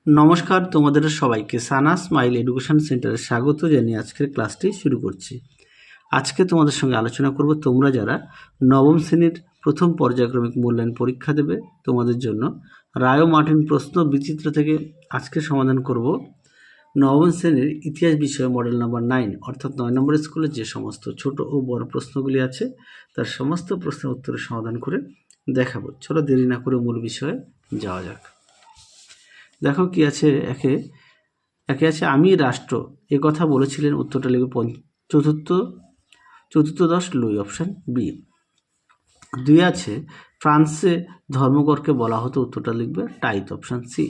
নমস্কার, তোমাদের সবাইকে সানা স্মাইল এডুকেশন সেন্টারে স্বাগত জানিয়ে আজকের ক্লাসটি শুরু করছি। আজকে তোমাদের সঙ্গে আলোচনা করব তোমরা যারা নবম শ্রেণীর প্রথম পর্যায়ক্রমিক মূল্যায়ন পরীক্ষা দেবে তোমাদের জন্য রায় ও মার্টিন প্রশ্ন বিচিত্র থেকে আজকে সমাধান করব নবম শ্রেণীর ইতিহাস বিষয়ে মডেল নাম্বার 9 অর্থাৎ 9 নম্বর স্কুলের যে সমস্ত ছোট ও বড় প্রশ্নগুলি আছে তার সমস্ত প্রশ্নের উত্তরের সমাধান করে দেখাবো। চলো দেরি না করে মূল বিষয়ে যাওয়া যাক। দেখো কি আছে, একে আছে আমি রাষ্ট্র এ কথা বলেছিলেন, উত্তরটা লিখবে চতুর্থদশ লুই, অপশান বি। 2 আছে ফ্রান্সে ধর্মঘটকে বলা হতো, উত্তরটা লিখবে টাইট, অপশান সি।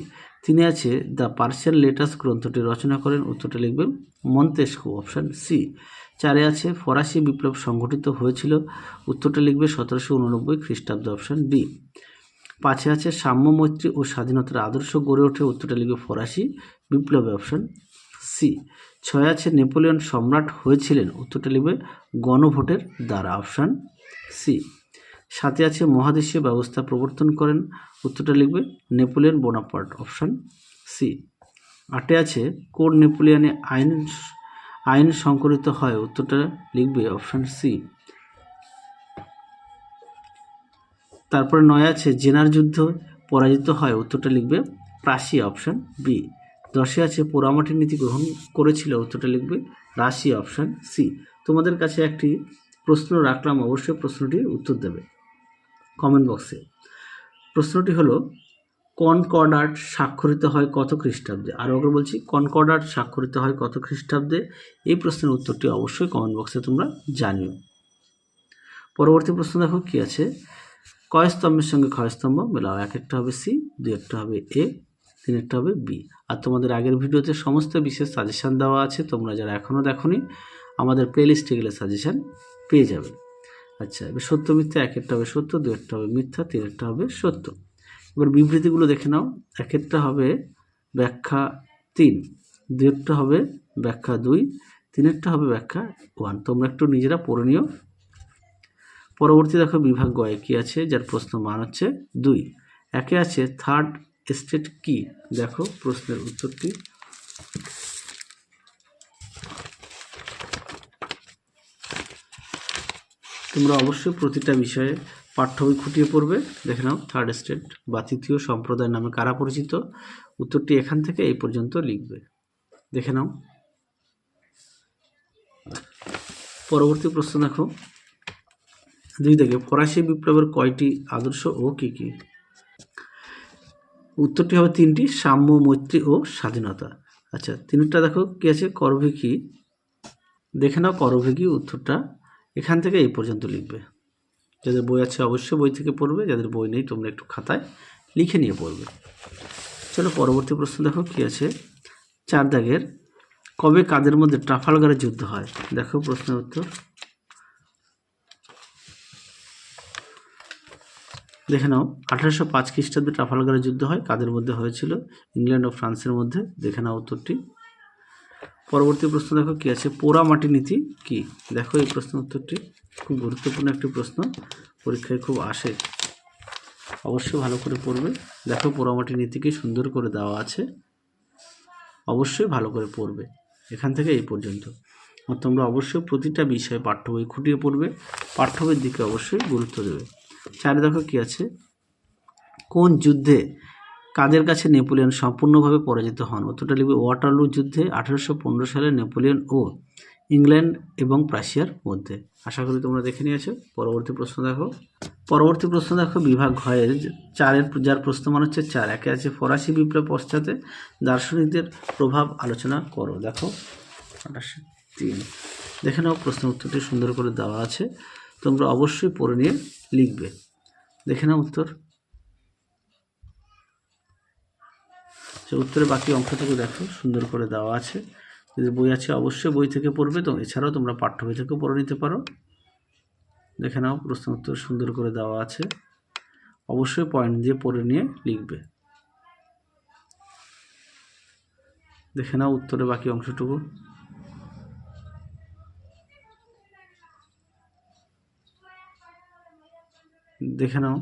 3 আছে দ্য পার্সিয়ান লেটার্স গ্রন্থটি রচনা করেন, উত্তরটা লিখবেন মন্তেস্কু, অপশান সি। 4 আছে ফরাসি বিপ্লব সংঘটিত হয়েছিল, উত্তরটা লিখবে 1789 খ্রিস্টাব্দে, অপশান ডি। 5 আছে সাম্য মৈত্রী ও স্বাধীনতার আদর্শ গড়ে ওঠে, উত্তরটা লিখবে ফরাসি বিপ্লবে, অপশান সি। 6 আছে নেপোলিয়ন সম্রাট হয়েছিলেন, উত্তরটা লিখবে গণভোটের দ্বারা, অপশান সি। 7 আছে মহাদেশীয় ব্যবস্থা প্রবর্তন করেন, উত্তরটা লিখবে নেপোলিয়ন বোনাপার্ট, অপশান সি। 8 আছে কোন নেপোলিয়নে আইন সংকলিত হয়, উত্তরটা লিখবে অপশান সি। তারপরে 9 আছে জেনার যুদ্ধ পরাজিত হয়, উত্তরটা লিখবে প্রাশিয়া, অপশান বি। 10 আছে পোড়ামাটির নীতি গ্রহণ করেছিল, উত্তরটা লিখবে রাশিয়া, অপশান সি। তোমাদের কাছে একটি প্রশ্ন রাখলাম, অবশ্যই প্রশ্নটির উত্তর দেবে কমেন্ট বক্সে। প্রশ্নটি হলো কনকর্ডাট স্বাক্ষরিত হয় কত খ্রিস্টাব্দে? আরও একবার বলছি, কনকর্ডাট স্বাক্ষরিত হয় কত খ্রিস্টাব্দে? এই প্রশ্নের উত্তরটি অবশ্যই কমেন্ট বক্সে তোমরা জানিও। পরবর্তী প্রশ্ন দেখো কি আছে, কয় স্তম্ভের সঙ্গে ক্ষয় স্তম্ভ মেলাও? 1 একটা হবে সি, 2 একটা হবে এ, 3 একটা হবে বি। আর তোমাদের আগের ভিডিওতে সমস্ত বিশেষ সাজেশান দেওয়া আছে, তোমরা যারা এখনও দেখোনি আমাদের প্লেলিস্টে গেলে সাজেশান পেয়ে যাবে। আচ্ছা, এবার সত্য মিথ্যা 1 একটা হবে সত্য, 2 একটা হবে মিথ্যা, 3 একটা হবে সত্য। এবার বিবৃতিগুলো দেখে নাও। 1 একটা হবে ব্যাখ্যা 3, 2 একটা হবে ব্যাখ্যা 2, 3 একটা হবে ব্যাখ্যা 1। তোমরা একটু নিজেরা পড়ে নিও। পরবর্তী দেখো বিভাগ গয়ে কি আছে, যার প্রশ্ন মান হচ্ছে 2। 1 আছে থার্ড স্টেট কি? দেখো প্রশ্নের উত্তরটি। তোমরা অবশ্যই প্রতিটা বিষয়ে পাঠ্য বই খুঁটিয়ে পড়বে। দেখে নাও থার্ড স্টেট বা তৃতীয় সম্প্রদায় নামে কারা পরিচিত? উত্তরটি এখান থেকে এই পর্যন্ত লিখবে। দেখে নাও। পরবর্তী প্রশ্ন দেখো 2 থেকে ফরাসি বিপ্লবের কয়টি আদর্শ ও কি কি? উত্তরটি হবে 3টি, সাম্য, মৈত্রী ও স্বাধীনতা। আচ্ছা, 3টা দেখো কি আছে, করভিকি। দেখে নাও করভিকি উত্তরটা এখান থেকে এই পর্যন্ত লিখবে। যাদের বই আছে অবশ্যই বই থেকে পড়বে, যাদের বই নেই তোমরা একটু খাতায় লিখে নিয়ে পড়বে। চলো পরবর্তী প্রশ্ন দেখো কি আছে, 4 দাগের কবে কাদের মধ্যে ট্রাফালগারের যুদ্ধ হয়? দেখো প্রশ্নের উত্তর। দেখে নাও 1805 খ্রিস্টাব্দে ট্রাফালগারের যুদ্ধ হয়, কাদের মধ্যে হয়েছিল? ইংল্যান্ড ও ফ্রান্সের মধ্যে। দেখে নাও উত্তরটি। পরবর্তী প্রশ্ন দেখো কি আছে, পোড়ামাটি নীতি কি? দেখো এই প্রশ্নের উত্তরটি খুব গুরুত্বপূর্ণ একটি প্রশ্ন, পরীক্ষায় খুব আসে, অবশ্যই ভালো করে পড়বে। দেখো পোড়ামাটি নীতি কি সুন্দর করে দেওয়া আছে, অবশ্যই ভালো করে পড়বে এখান থেকে এই পর্যন্ত। আর তোমরা অবশ্যই প্রতিটা বিষয়ে পাঠ্য বই খুঁটিয়ে পড়বে, পাঠ্য বইয়ের দিকে অবশ্যই গুরুত্ব দেবে। 4 দেখো কি আছে, কোন যুদ্ধে কাদের কাছে নেপোলিয়ন সম্পূর্ণভাবে পরাজিত হন? উত্তরটা লিখবে ওয়াটারলু যুদ্ধে 1815 সালে নেপোলিয়ন ও ইংল্যান্ড এবং প্রাশিয়ার মধ্যে। আশা করি তোমরা দেখে নিয়েছো। পরবর্তী প্রশ্ন দেখো বিভাগ ঘয়ের 4-এর যার প্রশ্ন মান হচ্ছে 4। 1 আছে ফরাসি বিপ্লব পশ্চাতে দার্শনিকদের প্রভাব আলোচনা করো। দেখো 3। দেখে নাও প্রশ্ন উত্তরটি সুন্দর করে দেওয়া আছে, তোমরা অবশ্যই পড়ে নিয়ে লিখবে। দেখে নাও উত্তর। উত্তরের বাকি অংশটুকু দেখো সুন্দর করে দেওয়া আছে, যদি বই আছে অবশ্যই বই থেকে পড়বে, তো এছাড়াও তোমরা পাঠ্য বই থেকেও পড়ে নিতে পারো। দেখে নাও প্রশ্ন উত্তর সুন্দর করে দেওয়া আছে, অবশ্যই পয়েন্ট দিয়ে পড়ে নিয়ে লিখবে। দেখে নাও উত্তরের বাকি অংশটুকু। দেখে নাও।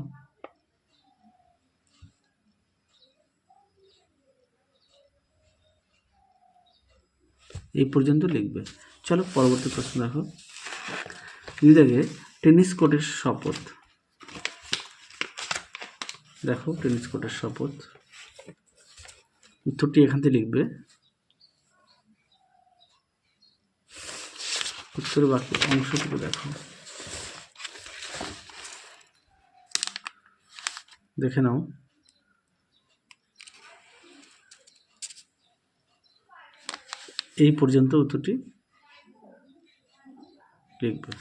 এই পর্যন্ত লিখবে। চলো পরবর্তী প্রশ্ন দেখো। দিদাকে টেনিস কোর্টের শপথ। দেখো টেনিস কোর্টের শপথ, উত্তরটি এখান থেকে লিখবে। উত্তরের বাকি অংশটুকু দেখো, দেখে নাও। এই পর্যন্ত উত্তরটি লিখবে।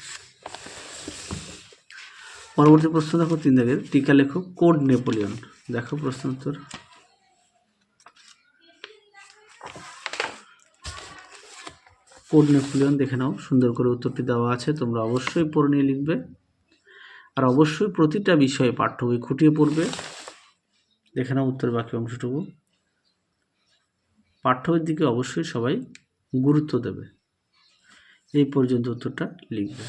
পরবর্তী প্রশ্ন দেখো 3 দাগের, টিকা লেখো কোড নেপোলিয়ন। দেখো প্রশ্ন উত্তর। কোড নেপোলিয়ন দেখে নাও, সুন্দর করে উত্তরটি দেওয়া আছে, তোমরা অবশ্যই পড়ে নিয়ে লিখবে। আর অবশ্যই প্রতিটা বিষয়ে পাঠ্য বই খুঁটিয়ে পড়বে। দেখে নাও উত্তরের বাকি অংশটুকু। পাঠ্য বইয়ের দিকে অবশ্যই সবাই গুরুত্ব দেবে। এই পর্যন্ত উত্তরটা লিখবে।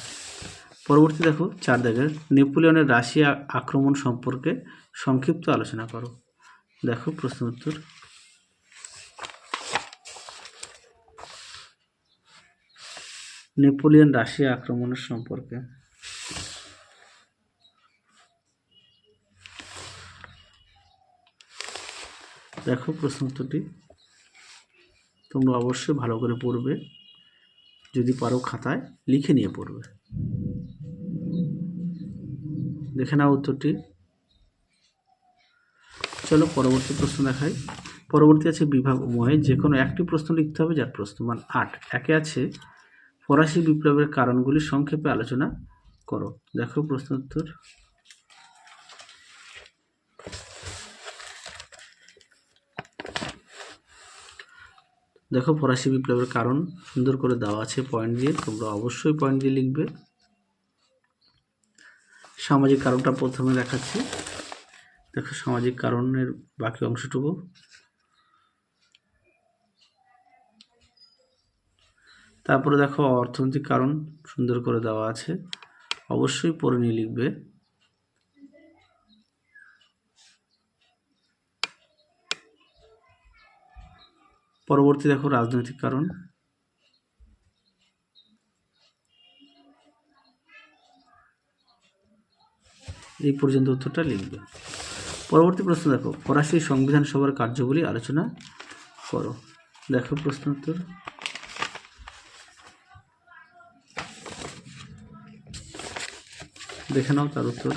পরবর্তী দেখো 4 দাগের, নেপোলিয়নের রাশিয়া আক্রমণ সম্পর্কে সংক্ষিপ্ত আলোচনা করো। দেখো প্রশ্ন উত্তর। নেপোলিয়ন রাশিয়া আক্রমণের সম্পর্কে। দেখো প্রশ্ন উত্তরটি, তোমরা অবশ্যই ভালো করে পড়বে, যদি পারো খাতায় লিখে নিয়ে পড়বে। দেখে নাও উত্তরটি। চলো পরবর্তী প্রশ্ন দেখাই। পরবর্তী আছে বিভাগময় যে কোনো একটি প্রশ্ন লিখতে হবে যার প্রশ্নমান 8। একে আছে ফরাসি বিপ্লবের কারণগুলি সংক্ষেপে আলোচনা করো। দেখো প্রশ্ন উত্তর। দেখো ফরাসি বিপ্লবের কারণ সুন্দর করে দেওয়া আছে পয়েন্ট দিয়ে, তোমরা অবশ্যই পয়েন্ট দিয়ে লিখবে। সামাজিক কারণটা প্রথমে দেখাচ্ছি। দেখো সামাজিক কারণের বাকি অংশটুকু। তারপরে দেখো অর্থনৈতিক কারণ সুন্দর করে দেওয়া আছে, অবশ্যই পড়ে নিয়ে লিখবে। পরবর্তী দেখো রাজনৈতিক কারণ। এই পর্যন্ত উত্তরটা লিখবে। পরবর্তী প্রশ্ন দেখো, ফরাসি সংবিধান সভার কার্যগুলি আলোচনা করো। দেখো প্রশ্ন উত্তর। দেখে নাও তার উত্তর,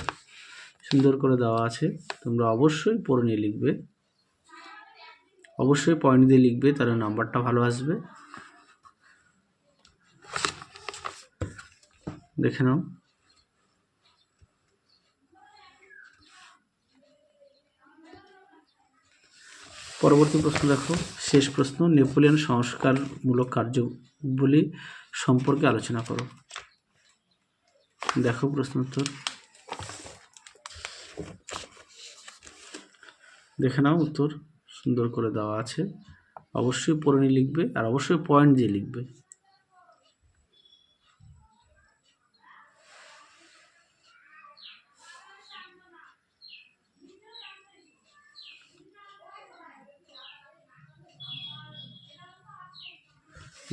সুন্দর করে দেওয়া আছে, তোমরা অবশ্যই পড়ে নিয়ে লিখবে। অবশ্যই পয়েন্ট দিয়ে লিখবে, তাহলে নাম্বারটা ভালো আসবে। দেখে নাও। পরবর্তী প্রশ্ন দেখো, শেষ প্রশ্ন, নেপোলিয়ন সংস্কারমূলক কার্যগুলি সম্পর্কে আলোচনা করো। দেখো প্রশ্ন উত্তর। দেখে নাও উত্তর, সুন্দর করে দেওয়া আছে, অবশ্যই পড়ে নিয়ে লিখবে আর অবশ্যই পয়েন্ট দিয়ে লিখবে।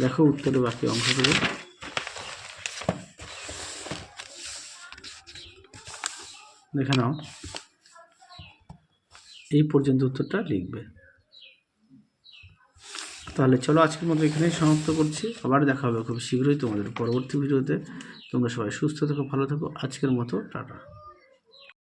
দেখো উত্তরের বাকি অংশগুলো। দেখে নাও, এই পর্যন্ত উত্তরটা লিখবে। তাহলে চলো আজকের মতো এখানেই সমাপ্ত করছি, আবার দেখা হবে খুব শীঘ্রই তোমাদের পরবর্তী ভিডিওতে। তোমরা সবাই সুস্থ থেকো, ভালো থেকো। আজকের মতো টাটা।